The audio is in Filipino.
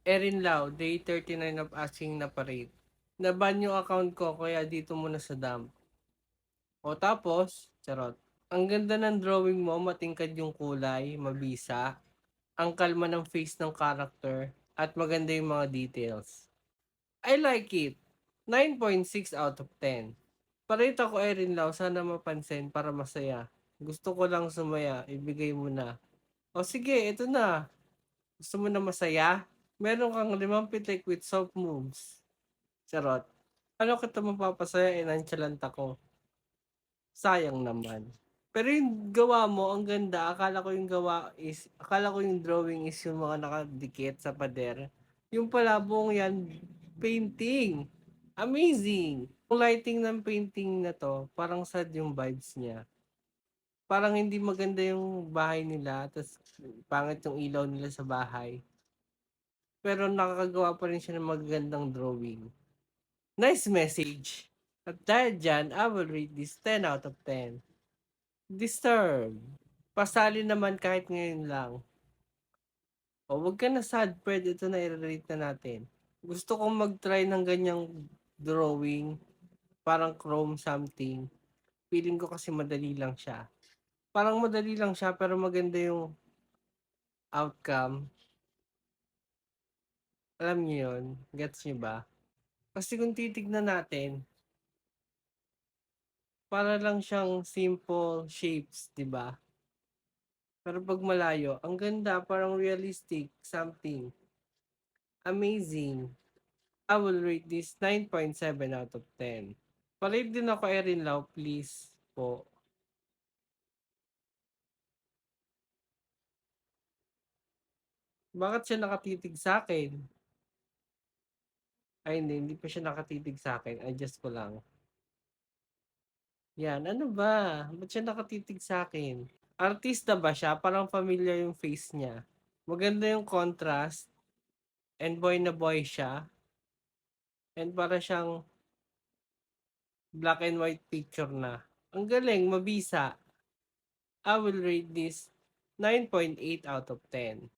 Erin Lau, day 39 of asking na parade. Naban yung account ko kaya dito muna sa dump. O tapos, charot. Ang ganda ng drawing mo, matingkad yung kulay, mabisa. Ang kalma ng face ng character, at maganda yung mga details. I like it. 9.6 out of 10. Parita ko Erin Lau, sana mapansin para masaya. Gusto ko lang sumaya, ibigay mo na. O sige, ito na. Gusto mo na masaya? Meron kang 5 pitik with soft moves. Charot. Paano kita mapapasaya, nonchalant ako? Sayang naman. Pero yung gawa mo, ang ganda. Akala ko yung drawing is yung mga nakadikit sa pader. Yung pala buong yan, painting. Amazing. Yung lighting ng painting na to, parang sad yung vibes niya. Parang hindi maganda yung bahay nila, tapos pangit yung ilaw nila sa bahay. Pero nakakagawa pa rin siya ng magagandang drawing. Nice message. At dahil dyan, I will rate this 10 out of 10. Disturb. Pasali naman kahit ngayon lang. O wag ka na sad, Fred. Ito na i-rate na natin. Gusto kong mag-try ng ganyang drawing. Parang chrome something. Feeling ko kasi madali lang siya. Parang madali lang siya pero maganda yung outcome. Alam niyo yun? Gets niyo ba? Kasi kung titignan natin, para lang siyang simple shapes, 'di ba? Pero 'pag malayo, ang ganda, parang realistic, something. Amazing. I will rate this 9.7 out of 10. Pa-rate din ako, Erin Lau, please po. Bakit siya nakatitig sa akin? Ay hindi pa siya nakatitig sa akin, adjust ko lang. Yan, ano ba? Ba't siya nakatitig sa akin? Artista ba siya? Parang familiar yung face niya. Maganda yung contrast, and boy na boy siya. And para siyang black and white picture na. Ang galing, mabisa. I will rate this 9.8 out of 10.